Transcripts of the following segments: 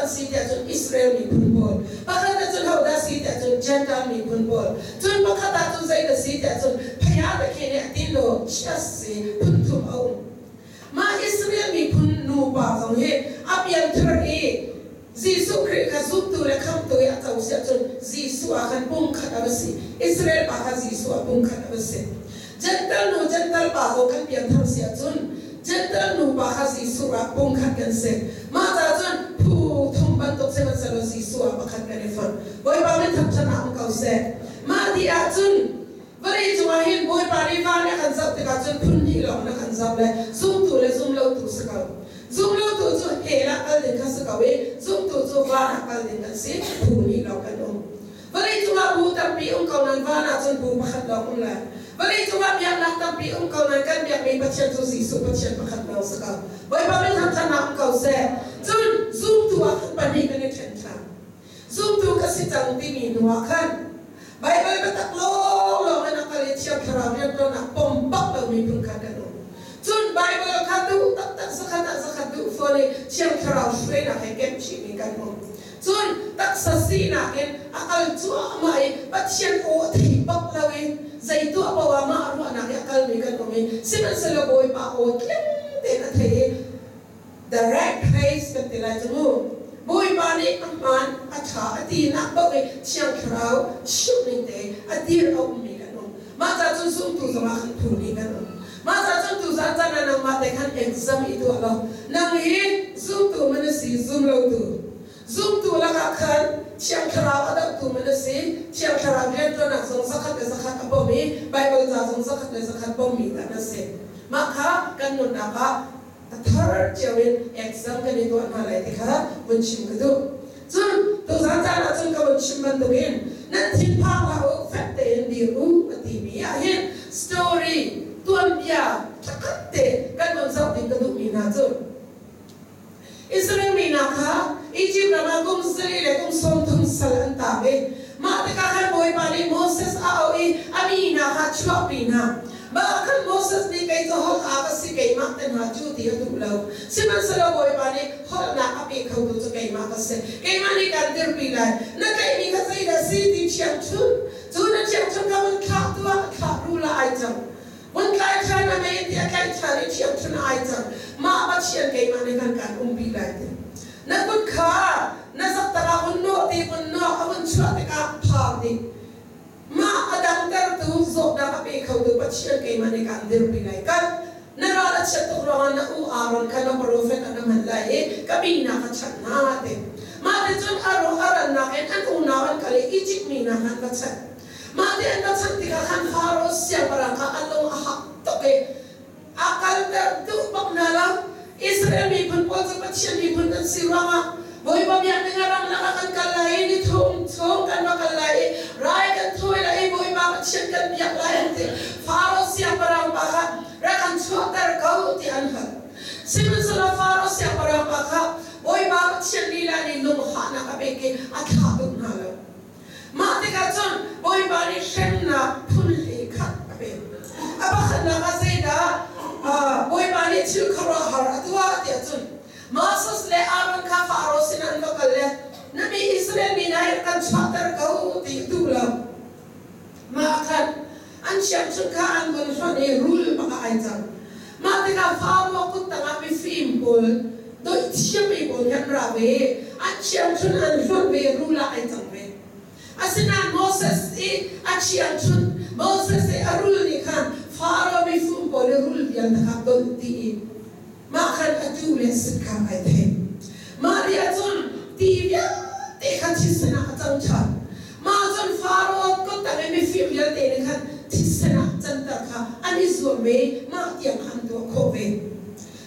kan si dia jun Israel mi pun bol pakhat ta jun hauda si dia jun Gentile mi pun bol jun pakhat ta jun zai da si dia jun phaya da ke ne tin lo chas si pun thum au ma Israel mi pun nu pa jong he apian thar e Jisu Christ ka zup tu le kham tu ya tau sia chun Jisu akan pung khat abasi Israel pa ka Jisu pung khat abasi Gentile pa ho kan pian tham sia chun Gentile nu pa ka Jisu pung khat kan se ma ta chun pu thum ban tok se man sa lo Jisu pa khat kan efon boy ba men tham chana am kau se ma di a chun Vari chunga hin boy pa ni va ne kan zap te ka chun phun hi lo na kan zap le zum tu le zum lo tu se ka Zoom lo tu tu hela kal din ka sa kawe zoom tu tu va kal din ka si phuni lo ka dong Vari tu ma bu tam pi kau nan va na chun bu pakhat lo la Vari tu ma biak nak tam pi kau nan kan biak me patchen tu si su patchen pakhat lo sa ka Boy pa me tham tham na kau se chun zoom tu a pa ni ka ne chen cha Zoom tu ka si tang ti mi nuwa kan Bible ba tak lo na ka le chia thara me to na pom pak lo mi pun ka da Chun Bible khatu tak sakhatu fole chiang tharau shwe na he kem chi ni kan mo chun tak sasi na ken akal chu mai pathian o thi bak lawe zaitu apawa ma ru na ke akal ni kan mo me siman selo boy pa o kyang te na the the right place ka tila chu boy pa ni aman atha ati na ba we chiang tharau shu ni te atir au mi kan mo ma ta chu sum tu sama khan thu ni kan Masa tu zata na nang mate kan exam itu alo. Nang hi zoom tu mana si zoom lo tu. Zoom tu la kan siang kharab ada tu mana si siang kharab dia tu nak song sakat apa mi Bible za song sakat apa mi tak nasi. Maka kan nun apa third jawin exam kan itu apa lagi kah buncim kedu. Zun tu zata na zun kau buncim bantuin. Nanti pak lau fakte di mati mi ahin story. Tuan dia cakap kan mansab di kedua mina tu. Israel mina kah? Egypt nama kum seri le kum som tum salan tabe. Mak tekakan boy pani Moses awi amina kah cuak mina. Bahkan Moses ni kait hol apa si kait mak ten haju dia tu lau. Siman selo boy pani hol nak api kau tu kait mak kase. Kait mak ni kan terpilih. Nak kait ni kasih dah si di ciam chun. Zuna ciam chun kawan kah tua kah rula aja. Wan kai chana me dia kai chari chiam chuna aita ma ba chiam kai mane kan umbi laite na kun kha na sak tara unno ti unno awun chua te ka phadi ma adam ter tu zo da pe khau du ba chiam kai mane kan dir bi lai kan na ra la chat to ro na u aron kan prophet na man lai kabina ka chat na te ma te chun aro aran na ken an u na wan kale Egypt mi na kan ka chat Mati anda cantik akan harus siapa rangka Allah ahak toke akal tertu pemnalam Israel mi pun polisi pecian mi pun dan sirama boy babiak dengar orang akan kalai di thong kan bakal lai rai kan thoi lai boy babiak pecian kan biak lai nanti harus siapa rangka rakan cuatar kau ti anhar siapa salah harus siapa rangka boy babiak pecian lila ni lumha nak abeke akhadun halau Mati kacun boy bari shenna pulli kat abe. Apa kena kasida boy bari cil karahar atwa dia cun. Masus le aron ka farosin an lokal le. Nabi Israel minahir kan chatar kau ti tulam. Makan an siap cun ka an bunfani rule maka aitan. Mati ka faro kut tanga pi fimbol. Doi siap ibol kan rabe. An siap cun an fon be rule aitan be. Asinan Moses acian chun Moses arul ni kan faro mi fum pole rul bian tak dol ti makan ajule sikam ai the Maria chun ti bia te kan chisna atang chan ma chun faro ko ta mi fim ya te ni kan chisna chan ta kha ani zo me ma tiang han do ko ve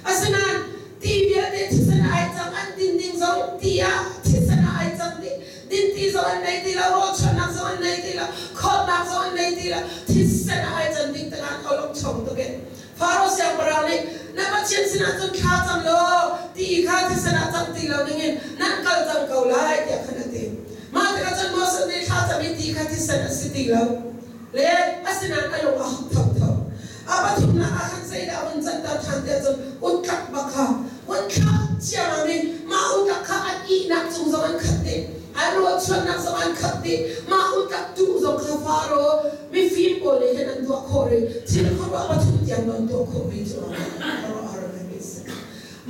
Asinan ti bia te chisna ai chang an din ding zong tia chisna ai chang Dinti zoan nei tila, rocha nak zoan nei tila, kot nak zoan nei tila, tisen ai jan ding dengan kolom chong tu ke. Faros yang berani, nama cian sinatun khatam lo, ti khat sinatun tila dingin, nan kal jang kau lai dia kena ti. Mat kacan Moses ni khatam ti khat sinat tila, le asinan alu tau tau. Apa tu nak akan saya dah uncan dah cantik tu, utak baka, utak ciamami, mau utak khat i นักจงzamanขัดดิอันรู้ชนนักzamanขัดดิมาอุตักจุงจงข้าฟาโรมีฟิล์มโอเลยเห็นอันตัวโครีที่เขาบอกว่าทุกอย่างนั้นตัวโครีจุลเราอารมณ์ไม่เสีย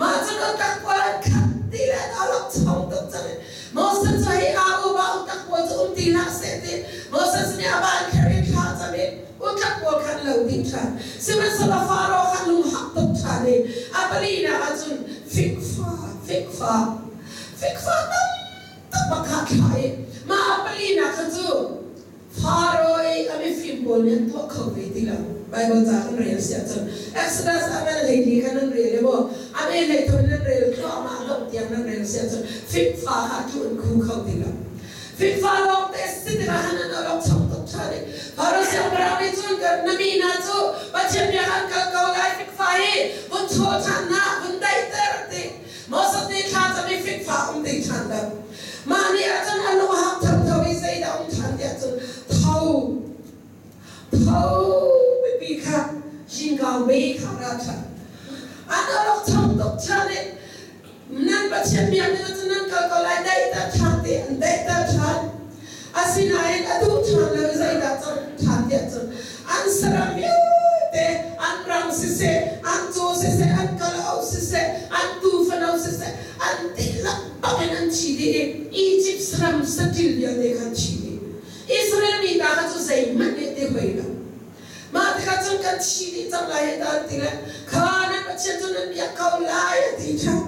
มาจนตักว่าขัดดิและอาลักท้องตักจังมอสจะให้อาอุบาอุตักว่าจะตีนักเสด็จมอสเนี่ยบ้านแคริคาจะมีอุตักว่าขันเหล่าดิฉันซึ่งมันสลาฟาโรขันลุงหักตักฉันเลยอาบลีนะอาจุนฟิกฟ้าตั้งบักขัดไทยมาอาบลีนะคือจูฟาโรอเมฟิมบอลเนี่ยตัวเขาไปที่ละไบเบิลจากนั้นเรียนเสียจนเอ็กซ์ดัสอเมริกานั้นเรียนเลยบอกอเมริกานั้นเรียนก็มาลงเตียงนั้นเรียนเสียจนฟิกฟ้าหาจุนคู่เขาที่ละฟิกฟ้าลงแต่สิ่งที่เราหันเราชอบตัวฉันเลยฟาโรเสียงเราไม่จุนกันนบีนะจูปัจจัยมีหันกับเขาไล่ฟิกฟ้าให้บุญโชชันนะบุญได้เตอร์ติมอสติข้าจะไม่ฟิกฟ้าได้ฉันแล้วมาเนี่ยอาจารย์อนุหักทำเท่าวิเศษองฉันเนี่ยจนเท่าไม่ปีค่ะชิงกาวไม่ขาราชอันนั้นเราทำตกฉันเนี่ยนั่นปัจจัยมีอันนั้นนั่นก็ไล่ได้แต่ฉันเดียได้แต่ฉันอาศินัยอดูฉันเลยวิเศษฉันเนี่ยจนอันสระมิวเตอันรังสิเสอันโจสิเสอันกะลาวสิเสอันตูฟันเอาสิเสอันติลักปะเป็นอันชีดีอียิปต์สลัมสติลยาเดกันชีดีอิสราเอลมีตาจุใจมันเนี่ยเดหอยละมาที่เขาจงกันชีดีจังไรตาติละข้านั้นปัจจัยจงนั้นอยากเขาไล่ที่ฉัน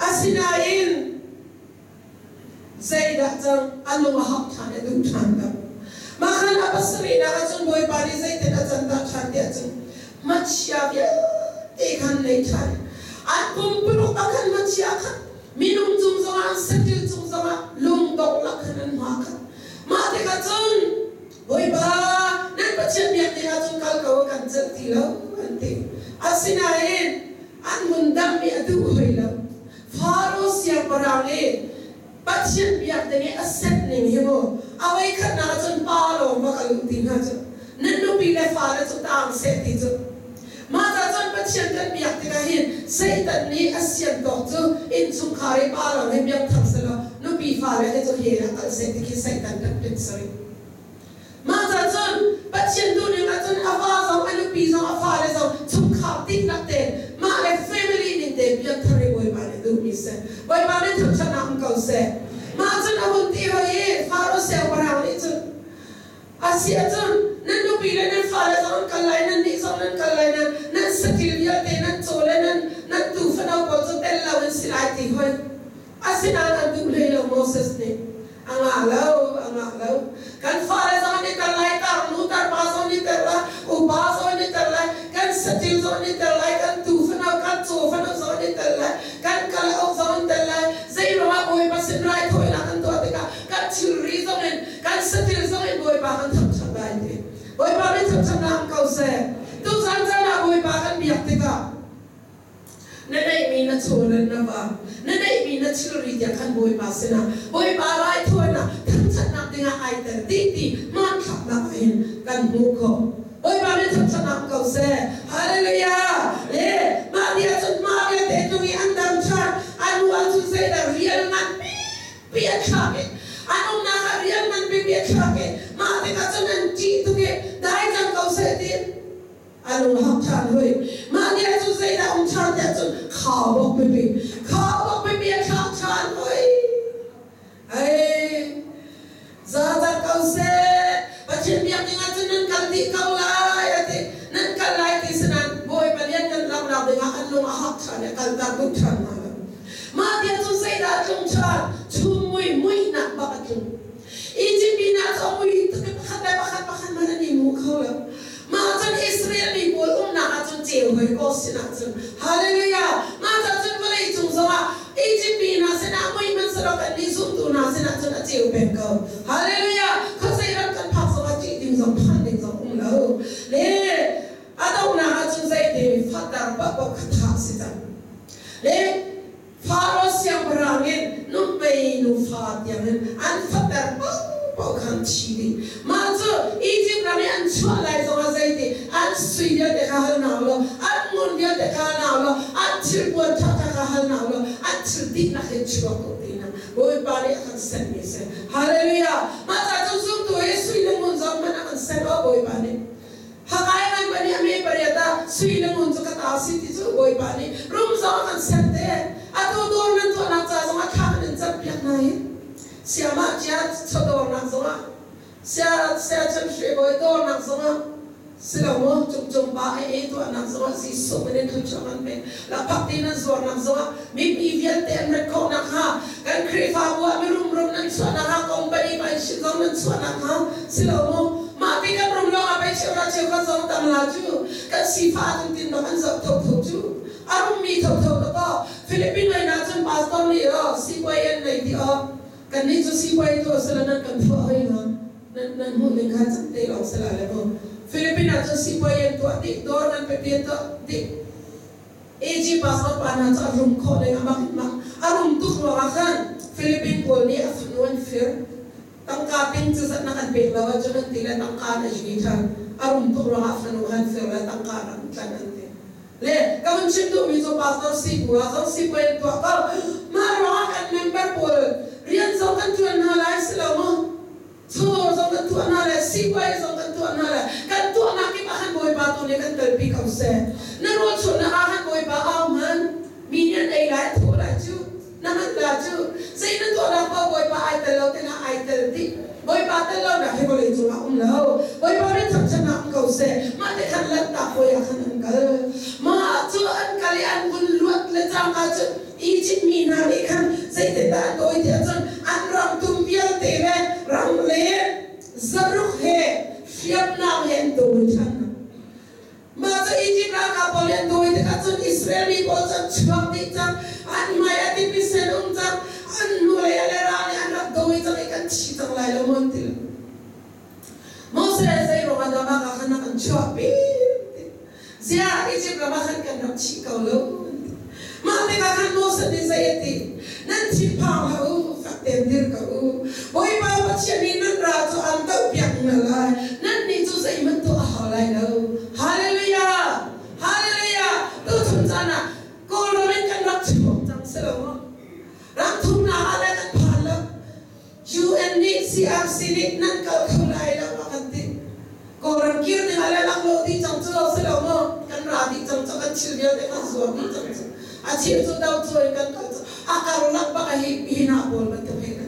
อาศินัยใจดัจังอันลงหักฉันดูฉันละมาขันอับสรีนะจงบอยปาริใจเตนะจันดัฉันเดียจงมัชยาเบียเอขันเลยฉันอันปุ่มปลุกอันมัชยาขันมินุมจุงจงอันสติลจุงจงอันลุงดอกลักขันมาขันมาที่เขาจงบอยปานั่นปัจจัยมีที่เขาจงกัลกาวกันจัดที่แล้วอันที่อาศินัยอันมุนดำมีอดูหอยแล้วฟาโรเสียบราวเล่ปัจจัยมีที่นี่อัศนิ่งหิโมเอาไว้ขันนาจนปาโลมากัลุตินาจนั่นนูบีเลฟาเลจุดตามเสติจุมาจากจนปัจจัยกันมีที่เขาเห็นเสตันนี้อัศยันตกจุอินสุขาริปาโลให้มีทักษะนูบีฟาเลให้จุเฮระอัลเสติกิเสตันกันเป็นสริมาจากจนปัจจัยดูนี่มาจนอาวาสองนูบีสองอาวาเลสองสุขาตินักเตนมาเลฟมิลี่นี่เดมีทาริบอยบานีดูมิเซบอยบานีทุกชนะมันเขาเซมาจนอาวุธที่เขาเย่ฟาโรเซลบราวนี่จนอาเซียจนนั่นนูบีเลยนั่นฟาเลสองกันไลนั่นนี่สองนั่นกันไลนั่นสกิลเยอะเตนั่นโจเลนั่นตูฟันเอาบอลจนเตลลาวันสิไลติหอยอาศินานันดูเลยเราโมเสสเนี่ยอังอาแล้วกันฟาเลสองนี่กันไลตาร์นูตาร์บาสองนี่เตลลาอุบาสองนี่เตลลากันสกิลสองนี่เตลลากันตูฟันเอากันโจฟันเอาสองนี่เตลลากันกะลาเอาสองนี่เตลลาใจเราว่าบอยมาสินไรถอยหลังตัวเด็กกันชิลรีสองนี่กันสกิลสองนี่บอยมากันทำชันได้เนี่ยบอยมาไม่ทำชันน้ำเขาเซ่ตู้สันจะน่าบอยมากันเบียดเด็กนั่นไอ้มีนัดโชว์นั่นนะบ้านั่นไอ้มีนัดชิลรีเดียกันบอยมาสินะบอยมาไรถอยนะทำชันน้ำเด็กไอเตอร์ดีมันขับมาเห็นกันมุกเขาบอยมาไม่ทำชันน้ำเขาเซ่ฮาเลลูยาเล่มาเดียจุดมาเดียเตจุยอันดัมชาอันวันจุดเซ่ดาเรียลมันเปียกขาเกอันนู้นนะเรียลมันเปียกขาเกมาเด็กจุดนั้นจีตุเกได้จังเขาเซ่ดิอันนู้นหักชาเลยมาเดียจุดเซ่ดาชาเดียจุดข่าวบอกไม่เป็นข่าวบอกไม่เป็นข่าวชาเลยไอ้ซาตาเขาเซ่ปัจจุบันยังจุดนั้นกันที่เขาไล่ที่นั่นกันไล่ที่สนั่นบอยไปเรียนกันลำดับเด็กอันนู้นหักชาเนี่ยกันตาลุกชามาเดียจุดเซ่ดาจงชาชุ่มมุยนักบักจุนอีจิปต์น่าจะมุยตุกขัดไปบักมันนี่มุขเขาแล้วมาจนอิสราเอลมีบอลน่าจนเจียวไปก็สินะจนฮาเลลูยามาจนก็เลยจงสว่าอียิปต์น่าสินะมุยมันสระกันนี่สุดตัวน่าสินะจนเจียวเป็นเขาฮาเลลูยาเขาใส่รักกันพักสวัสดีดิ้งสองพันดิ้งสองแล้วเนี่ยอาดาวน่าจนใส่เดวิฟัดดาร์บักขัดหาสิจังเนี่ยฟาโรเสียงบรางเงินนุ่มไปนุ่มฟาดอย่างนั้นอันฟัดแต่เป่าขันชีดีมาจูอีจิปต์เราเนี่ยอันชัวร์ไล่ส่งมาใจดีอันสุยเดียวเด็กข้าหนาวแล้วอันมุนเดียวเด็กข้าหนาวแล้วอันชิลปวดท่าข้าหนาวแล้วอัน childi na ke chua ko tina boy bani akan sen mi se hallelujah mata tu zum tu Yesu ile mun zam man akan sen boy bani hakai man bani ame bariata sui le mun tu kata si ti tu boy bani rum zam akan sen te atu dor nan tu na cha zama kha nan chap piak nai siama chia chodor na zama sia chen shwe boy dor na zama sila mo chung ba ai tu anak zama si so mene tu changan me la pakti na zo anak zama mi vial te amre ko na ha kan krifa wa mi rum nan so na ha company ba shi zong nan so na ha sila mo ma ti kan rum lo abai che ra che ka zo tam la ju kan si fa tin tin no kan zo to ju arum mi to ko Philippine na chen pastor ni ro si ko yen nei ti kan ni ju si ko to sila nan kan fo ai ha nan hu ling kha chan te lo sila le mo Filipina tu si boyen tu adik dor dan pepian tu di Egypt pasal panah tu arum kau dengan mak arum tu keluarkan Filipin pun ni afnuan fir tangkapin tu saat nak bek lawa jangan tidak tangkap aja arum tu keluarkan afnuan fir lah tangkapan jangan ti le kawan cintu mizo pasal si boyen tu kau marahkan member pun rian zokan tu analai selama so zokan tu analai si boyen zokan tu analai kan tu anak kita akan boy batu ni kan terpi kau se. Naruh cuna akan boy bau man, minyan ay lain tu laju, nahan laju. Saya tu anak kau boy bau ay telau tengah ay terdi, boy bau telau dah heboh itu lah lau. Boy bau ni tak cenang kau se, mati kan letak boy akan engkau. Ma tuan kalian pun luat lecang aja. Ijit mina ni kan saya tidak tahu dia cun anram tumpial tebe ramle zaruk he. Siap nak yang tujuan. Masa Egypt nak kapal yang tujuan dekat Israel ni bosan cuak dicam, an maya di pisen uncam, an mulai lerani anak tujuan ikan citang lain lemontil. Masa saya rumah dama kakan akan cuak pin. Siapa Egypt makan kan nak cikau lo. Mata kakan masa di saya ti, nanti pahau fakir dir kau. Boy bawa cianin raja antau piak nalai. Nanti tu saya mentu ahalai lo. Haleluya, haleluya. Tu tunjana. Kalau mereka nak cuci jam selama, ram tu nak ada kan pala. UNHCR sini nak kau kulai lah makanti. Kalau kira ni ada nak lo di jam tu selama kan rati jam tu kan cilia dengan suami jam tu. Acip tu tahu tu kan kau akar nak pakai hina bol betul kan.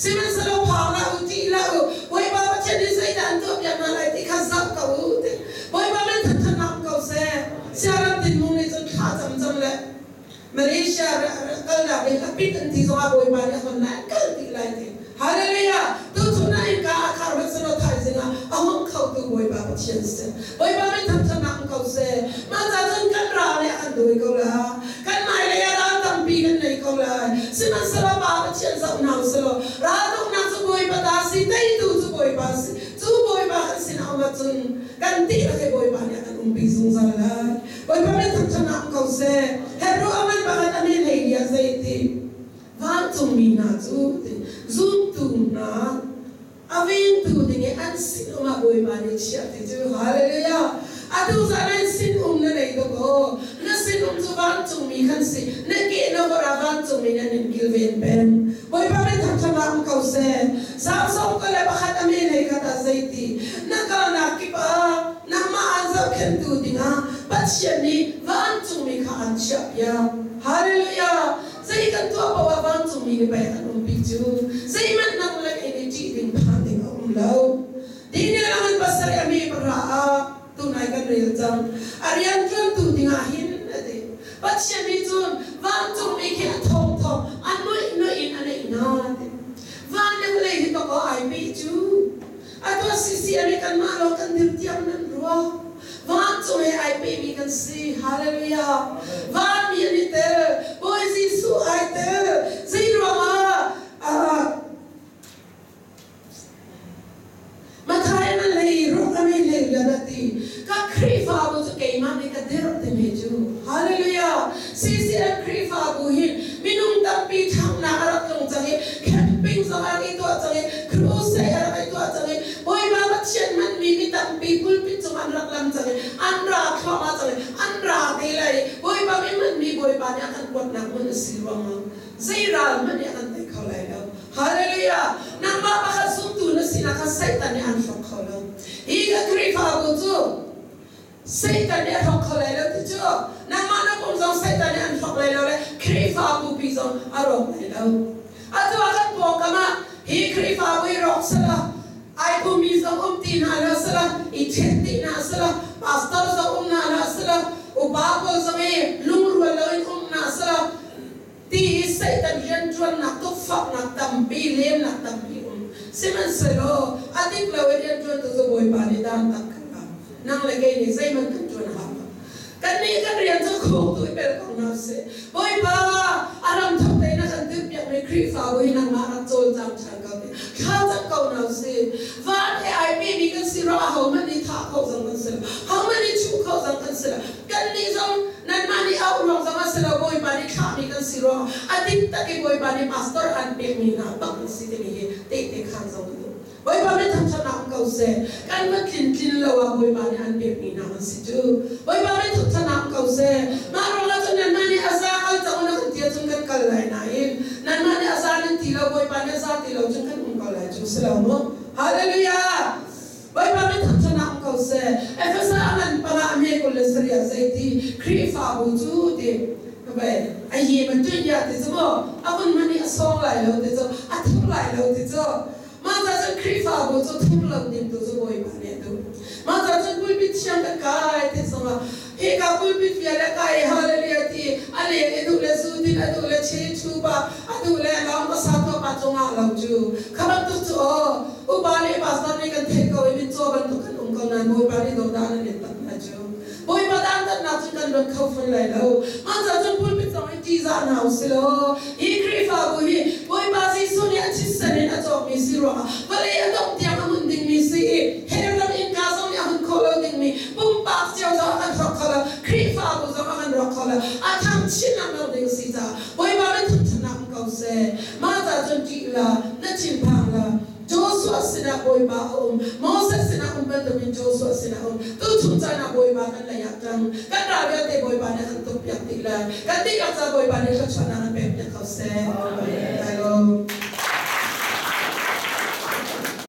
Siapa selalu pala uji lau, boy bapa jadi saya dan tu biar malai di khazab kau tu, boy bapa tertenang kau se, siaran timung ni tu khazam jam le, Malaysia kalau dah berlapis nanti semua boy bapa yang nak kalau di lain tu, haleluya, tu naik ke akar bersama thai singa, awak kau tu boy bapa cian se, boy bapa tertenang kau se, masa kan rale akan doi kau lah, kan mai le ada tampi kan naik kau lah, siapa selalu bapa cian sa unau selo. Ratung nak boy batasi, tapi tu boy basi, tu boy bahasi nak macam ganti lagi boy banyak kan umpizung salah. Boy banyak tak cenang kau se, hero aman bahat amin lagi ya zaiti. Vantung mina tu, zoom tu na, avin tu dengan ansin oma boy banyak siap tu, haleluya. Adu zaman sin na itu ko, nasin tu vantung mi kan si, nagi na vantung mi na nimgilven pen. Boy pamen tak cenang kau se, sama kalau bahat amin lagi kata zaiti. Nak kalau nak kipa, nak maazab kentu dinga, pasien ni vantung mi kan siap ya, haleluya. Saya kan tu apa vantung mi ni baik kan umpiju, saya man nak lagi energi ding panding lau. Dini langan pasar kami berah. Tunai kan real jam. Arian tuan tu tingahin nanti. Pasien itu vantung mikir thong, anoi ane ina. Van yang lagi tu kau IP tu. Atau sisi ane kan malu kan dirtiam nan ruah. Vantung IP mi kan si haleluya. Van mi ni ter, boy si su ai ter. Si ruah Mataya na lay roh kami lay ladati. Kakrifa mo sa kay mami kaderot din medyo. Hallelujah. Sisi ang krifa buhin. Minung tampi tang nakarat kong tangi. Camping sa kang ito at tangi. Cruise sa harap ito at tangi. Boy babat siyan man mimi tampi pulpit sa มันรักลำจังอันรักเข้ามาจังอันรักที่ไรบอยบ้าไม่มันมีบอยบ้าเนี่ยกันปวดหนักมันสิวังใจร้อนมันเนี่ยกันแต่เขาเลยแล้วฮาเลลูยานั่งบ้าปะขัดสุ่มตูนสินักสัยตันเนี่ยอันฟังเขาแล้วอีกครีฟ้าบุตรสัยตันเนี่ยฟังเขาเลยแล้วที่จู่นั่งมานั่งผมส่งสัยตันเนี่ยอันฟังเลยแล้วเลยครีฟ้าบุตรส่งอารมณ์เลยแล้วอาจจะว่ากันบอกกันมาฮีครีฟ้าบุตรรักษาไอ้ผู้มีส่งตีนาลาสละอีเชนตีนาสละพาสเตอร์ส่งนาลาสละอุบาโกส่งลุงรัวเลยนาสละที่สัยตันยันจวนนักตุฟักนักตั้มปีเลี้ยมนักตั้มปีสิมันเสโลอาทิตย์เราเรียนจวนตัวบอยปานิดานตักกันนั่งเลยกันนี่ใจมันกันจวนหากันนี่กันเรียนจะโค้งตัวเป็นของเราเสบอยปาอารมณ์ทำได้นะกันตึ๊บอย่างไม่ครีฟ้าบอยนั่งมารับโจรจำฉันกันข้าจะเก่าเราเสวันไอ้ไม่มีกันสิเราเขามันนี่ท่าเขาสังกันเสเขามันนี่ชูเขาสังกันเสกันนี่จงนั่นมันนี่เอาเราสังกันเสบอยปานี่ข้ามีกันสิเราอาทิตย์ตะกี้บอยปานี่มาสเตอร์อันเป็นมีนะบังสิเดมีเตะข้างสังกันบอยปานี่ทำชนะเขาเสกันมันกินเราบอยปานี่อันเป็นมีนะมันสิจูบอยปานี่ทำชนะเขาเสมาเราละจนนั่นมันนี่อาซาเขาจะเอานักเที่ยวจนกันกันเลยนะนั่นมันนี่อาซานั่นที่เราบอยปานี่อาซาที่เราจนกันจุสลามุฮาเลลูยาบอยปาไม่ทำชนะเขาเสเอฟเอสอามันปะละเมกุลสเรียใจที่ครีฟ้าบุจูดิก็ไปไอ้เหี้ยมันจุนยาติดมั้งอาคุณมันนี่สองไหลแล้วติดจ้ะอาทุกไหลแล้วติดจ้ะมาจากจะครีฟ้าบุจูทุกหลังดิมตัวจะบอยปาเนี่ยตัวมาจากจะบุญบิดเชียงกันกายติดจ้ะเฮกับบุญบิดเฟียร์กายฮาเลลูยาที่อะไรดูเลสูดินดูเลเชชูบะดูเลเราก็สาธุปัจจุบันเราจูขบันตุจูอุบาลีภาษาในกันเทกเอาไว้เป็นโจบันตุกันองค์การนั้นบอยปาลีดอกดานเนี่ยตัดมาจูบอยปาดันตัดนัดกันรถเข้าฟันเลยแล้วมันจะจนพูดเป็นสมัยจีจานเอาสิโลอีครีฟ้าบุยบอยปาซีสุนีอันชิสเนนจอบมีสิโรวลีอันต้องเตียงอันมุ่งดิ่งมีสิเฮรัมอินกาซองอันโคโลดิ่งมีปุ่มปากเจ้าจะอันรักเขาละครีฟ้าบุจะอันรักเขาละอาทำชินอันเราดิ่งสิจ้าบอยปาไม่ทุกชนะเขาเสมาจากจนจีละนั่นชิมพังละโจสัวสินะบอยปาโมเสสสินะเป็นตัวเป็นโจสัวสินะตู้ชุนใจนะบอยปากันเลยอยากจังกันเราเรียกแต่บอยปาเนี่ยกันตุกอยากติดเลยกันที่เราจะบอยปาเนี่ยเขาชนะเป็นเขาเส